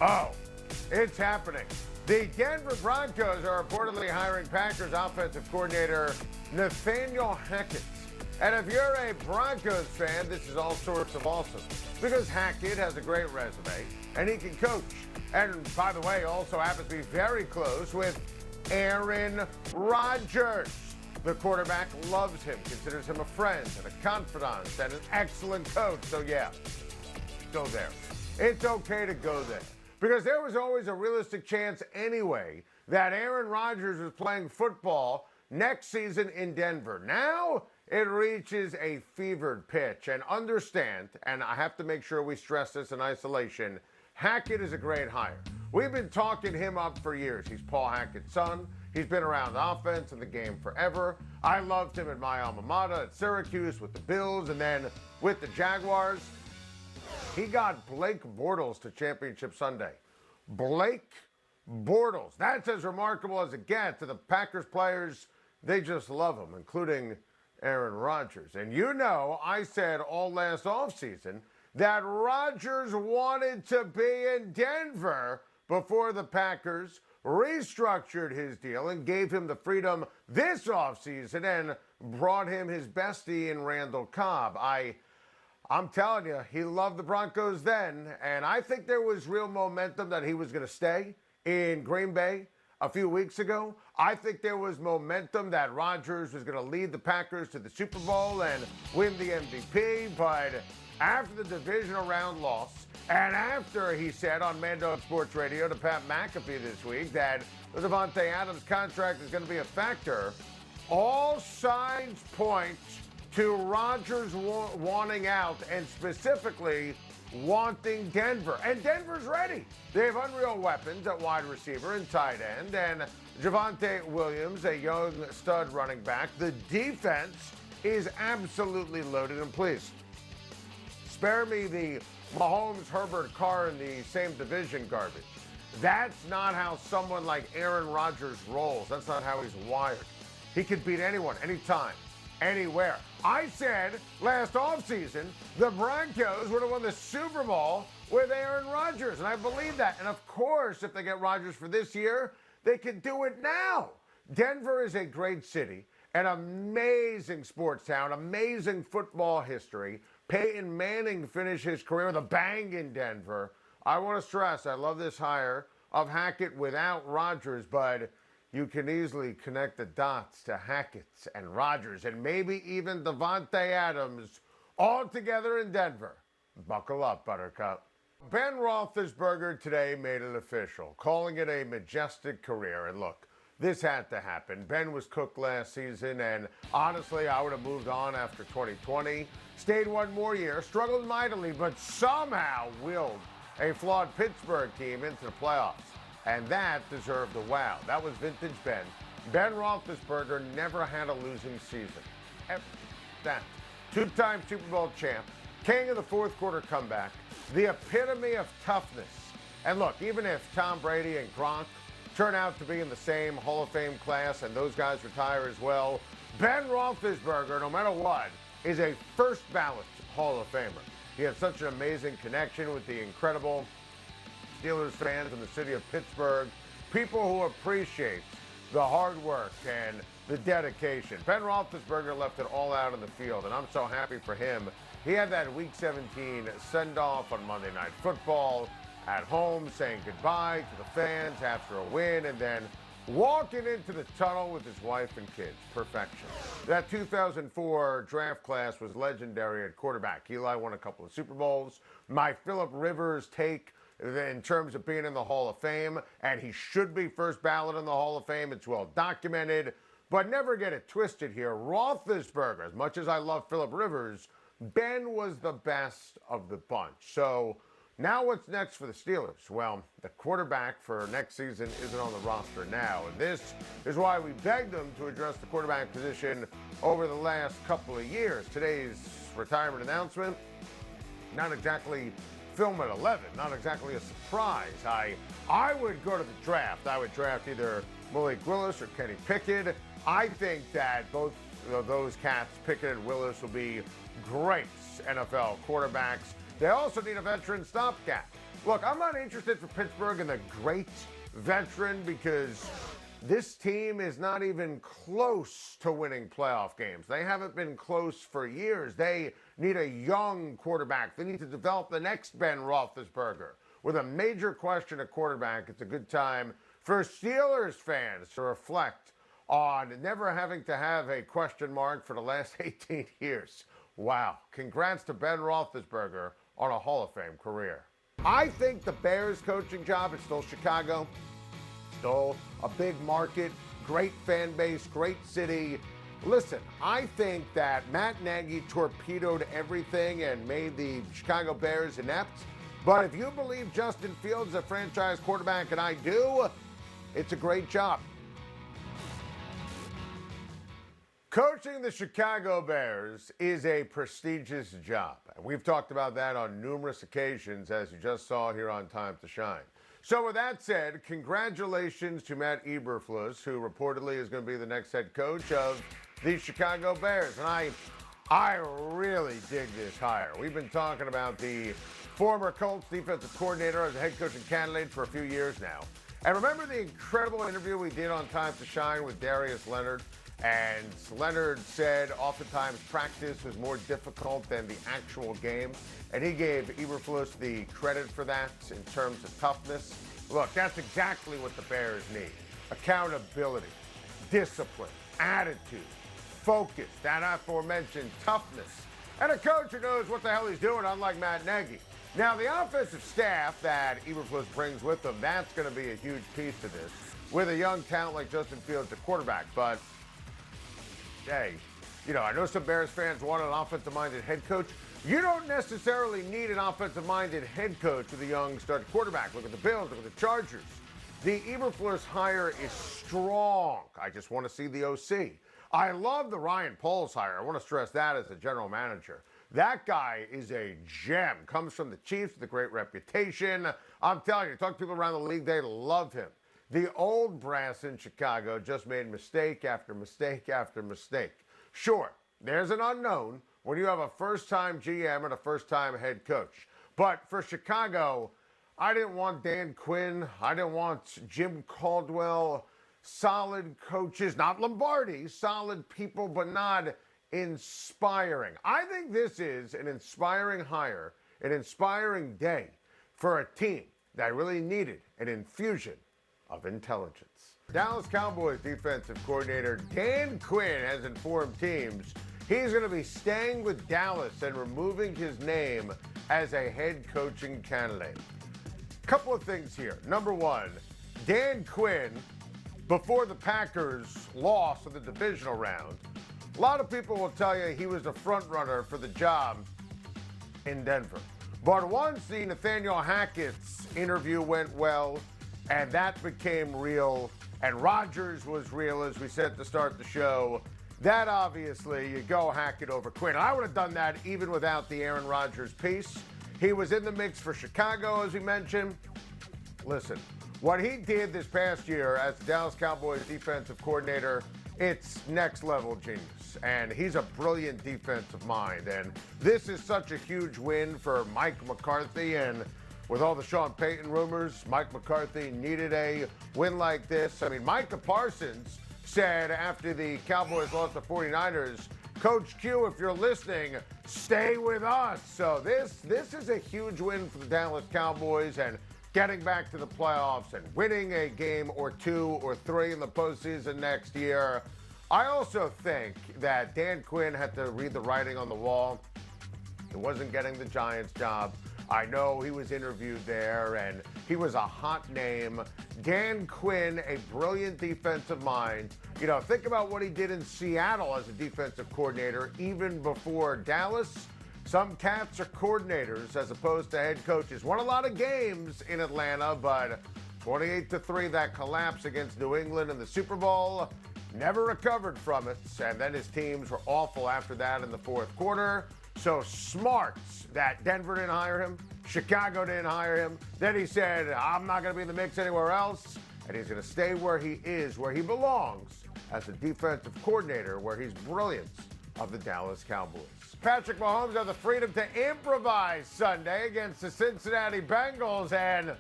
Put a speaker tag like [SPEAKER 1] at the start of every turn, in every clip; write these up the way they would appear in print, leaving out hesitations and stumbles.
[SPEAKER 1] Oh, it's happening. The Denver Broncos are reportedly hiring Packers offensive coordinator Nathaniel Hackett. And if you're a Broncos fan, this is all sorts of awesome because Hackett has a great resume and he can coach. And by the way, also happens to be very close with Aaron Rodgers. The quarterback loves him, considers him a friend and a confidant and an excellent coach. So yeah, go there. It's okay to go there. Because there was always a realistic chance anyway that Aaron Rodgers was playing football next season in Denver. Now it reaches a fevered pitch. And understand, and I have to make sure we stress this in isolation, Hackett is a great hire. We've been talking him up for years. He's Paul Hackett's son. He's been around offense in the game forever. I loved him at my alma mater at Syracuse with the Bills and then with the Jaguars. He got Blake Bortles to Championship Sunday. Blake Bortles. That's as remarkable as it gets. And the Packers players, they just love him, including Aaron Rodgers. And you know, I said all last offseason that Rodgers wanted to be in Denver before the Packers restructured his deal and gave him the freedom this offseason and brought him his bestie in Randall Cobb. I'm telling you, he loved the Broncos then, and I think there was real momentum that he was going to stay in Green Bay a few weeks ago. I think there was momentum that Rodgers was going to lead the Packers to the Super Bowl and win the MVP, but after the divisional round loss, and after he said on Mad Dog Sports Radio to Pat McAfee this week that the Davante Adams contract is going to be a factor, all signs point to Rodgers wanting out and specifically wanting Denver. And Denver's ready. They have unreal weapons at wide receiver and tight end, and Javonte Williams, a young stud running back. The defense is absolutely loaded. And please, spare me the Mahomes, Herbert, Carr in the same division garbage. That's not how someone like Aaron Rodgers rolls. That's not how he's wired. He can beat anyone, anytime, anywhere. I said last offseason the Broncos would have won the Super Bowl with Aaron Rodgers, and I believe that. And of course, if they get Rodgers for this year, they can do it now. Denver is a great city, an amazing sports town, amazing football history. Peyton Manning finished his career with a bang in Denver. I want to stress, I love this hire of Hackett without Rodgers, but you can easily connect the dots to Hackett's and Rodgers and maybe even Davante Adams all together in Denver. Buckle up, Buttercup. Ben Roethlisberger today made it official, calling it a majestic career. And look, this had to happen. Ben was cooked last season, and honestly, I would have moved on after 2020. Stayed one more year, struggled mightily, but somehow willed a flawed Pittsburgh team into the playoffs. And that deserved a wow. That was vintage Ben. Ben Roethlisberger never had a losing season. Ever. That. Two-time Super Bowl champ, king of the fourth quarter comeback, the epitome of toughness. And look, even if Tom Brady and Gronk turn out to be in the same Hall of Fame class and those guys retire as well, Ben Roethlisberger, no matter what, is a first ballot Hall of Famer. He had such an amazing connection with the incredible Steelers fans in the city of Pittsburgh, people who appreciate the hard work and the dedication. Ben Roethlisberger left it all out in the field, and I'm so happy for him. He had that Week 17 send-off on Monday Night Football at home, saying goodbye to the fans after a win, and then walking into the tunnel with his wife and kids. Perfection. That 2004 draft class was legendary at quarterback. Eli won a couple of Super Bowls. My Phillip Rivers take in terms of being in the Hall of Fame, and he should be first ballot in the Hall of Fame. It's well documented, but never get it twisted here. Roethlisberger, as much as I love Phillip Rivers, Ben was the best of the bunch. So now what's next for the Steelers? Well, the quarterback for next season isn't on the roster now, and this is why we begged them to address the quarterback position over the last couple of years. Today's retirement announcement, not exactly film at 11, not exactly a surprise. I would go to the draft. I would draft either Malik Willis or Kenny Pickett. I think that both of those cats, Pickett and Willis, will be great NFL quarterbacks. They also need a veteran stopgap. Look, I'm not interested for Pittsburgh and the great veteran because this team is not even close to winning playoff games. They haven't been close for years. They need a young quarterback. They need to develop the next Ben Roethlisberger. With a major question at quarterback, it's a good time for Steelers fans to reflect on never having to have a question mark for the last 18 years. Wow. Congrats to Ben Roethlisberger on a Hall of Fame career. I think the Bears coaching job is still Chicago. Still a big market, great fan base, great city. Listen, I think that Matt Nagy torpedoed everything and made the Chicago Bears inept. But if you believe Justin Fields is a franchise quarterback, and I do, it's a great job. Coaching the Chicago Bears is a prestigious job. And we've talked about that on numerous occasions, as you just saw here on Time to Shine. So with that said, congratulations to Matt Eberflus, who reportedly is going to be the next head coach of the Chicago Bears. And I really dig this hire. We've been talking about the former Colts defensive coordinator as a head coaching candidate for a few years now. And remember the incredible interview we did on Time to Shine with Darius Leonard? And Leonard said oftentimes practice was more difficult than the actual game. And he gave Eberflus the credit for that in terms of toughness. Look, that's exactly what the Bears need. Accountability, discipline, attitude, focus, that aforementioned toughness. And a coach who knows what the hell he's doing, unlike Matt Nagy. Now, the offensive staff that Eberflus brings with him, that's going to be a huge piece to this, with a young talent like Justin Fields at quarterback. But hey, I know some Bears fans want an offensive-minded head coach. You don't necessarily need an offensive-minded head coach with a young starting quarterback. Look at the Bills, look at the Chargers. The Eberflus hire is strong. I just want to see the OC. I love the Ryan Poles hire. I want to stress that as a general manager. That guy is a gem. Comes from the Chiefs with a great reputation. I'm telling you, talk to people around the league, they love him. The old brass in Chicago just made mistake after mistake after mistake. Sure, there's an unknown when you have a first-time GM and a first-time head coach. But for Chicago, I didn't want Dan Quinn. I didn't want Jim Caldwell. Solid coaches, not Lombardi, solid people, but not inspiring. I think this is an inspiring hire, an inspiring day for a team that really needed an infusion of intelligence. Dallas Cowboys defensive coordinator Dan Quinn has informed teams he's going to be staying with Dallas and removing his name as a head coaching candidate. Couple of things here. Number one, Dan Quinn, before the Packers lost in the divisional round, a lot of people will tell you he was the front runner for the job in Denver. But once the Nathaniel Hackett's interview went well, and that became real, and Rodgers was real, as we said to start the show, that obviously you go Hackett over Quinn. I would have done that even without the Aaron Rodgers piece. He was in the mix for Chicago, as we mentioned. Listen, what he did this past year as the Dallas Cowboys defensive coordinator, it's next level genius. And he's a brilliant defensive mind. And this is such a huge win for Mike McCarthy. And with all the Sean Payton rumors, Mike McCarthy needed a win like this. I mean, Micah Parsons said after the Cowboys lost the 49ers, Coach Q, if you're listening, stay with us. So this is a huge win for the Dallas Cowboys and getting back to the playoffs and winning a game or two or three in the postseason next year. I also think that Dan Quinn had to read the writing on the wall. He wasn't getting the Giants job. I know he was interviewed there, and he was a hot name. Dan Quinn, a brilliant defensive mind. Think about what he did in Seattle as a defensive coordinator, even before Dallas. Some cats are coordinators as opposed to head coaches. Won a lot of games in Atlanta, but 28-3, that collapse against New England in the Super Bowl, never recovered from it. And then his teams were awful after that in the fourth quarter. So smart that Denver didn't hire him, Chicago didn't hire him. Then he said, I'm not going to be in the mix anywhere else. And he's going to stay where he is, where he belongs, as a defensive coordinator, where he's brilliant of the Dallas Cowboys. Patrick Mahomes had the freedom to improvise Sunday against the Cincinnati Bengals, and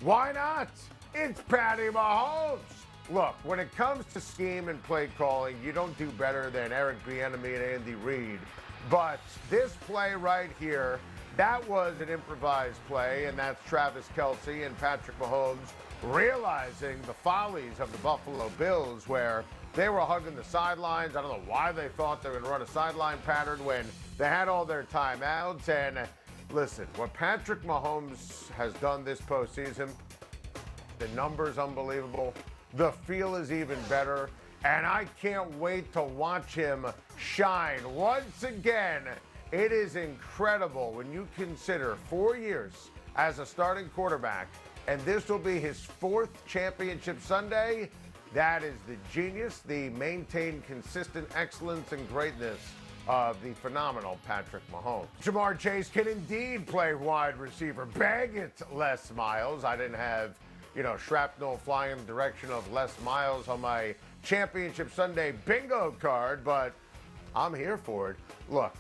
[SPEAKER 1] why not? It's Patty Mahomes. Look, when it comes to scheme and play calling, you don't do better than Eric Bieniemy and Andy Reid. But this play right here, that was an improvised play, and that's Travis Kelce and Patrick Mahomes realizing the follies of the Buffalo Bills, where they were hugging the sidelines. I don't know why they thought they were going to run a sideline pattern when they had all their timeouts. And listen, what Patrick Mahomes has done this postseason, the numbers unbelievable. The feel is even better. And I can't wait to watch him shine once again. It is incredible when you consider 4 years as a starting quarterback, and this will be his 4th championship Sunday. That is the genius, the maintained consistent excellence and greatness of the phenomenal Patrick Mahomes. Jamar Chase can indeed play wide receiver. Bag it, Les Miles. I didn't have, shrapnel flying in the direction of Les Miles on my championship Sunday bingo card, but I'm here for it. Look,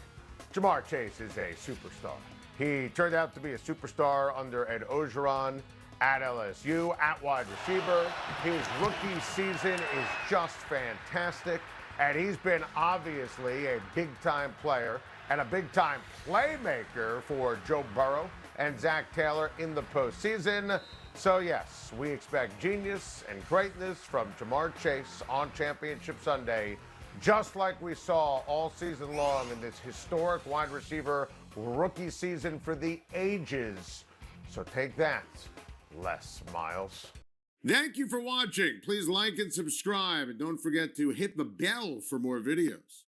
[SPEAKER 1] Jamar Chase is a superstar. He turned out to be a superstar under Ed Orgeron at LSU, at wide receiver. His rookie season is just fantastic, and he's been obviously a big-time player and a big-time playmaker for Joe Burrow and Zach Taylor in the postseason. So, yes, we expect genius and greatness from Jamar Chase on Championship Sunday, just like we saw all season long in this historic wide receiver rookie season for the ages. So take that, Les Miles.
[SPEAKER 2] Thank you for watching. Please like and subscribe, and don't forget to hit the bell for more videos.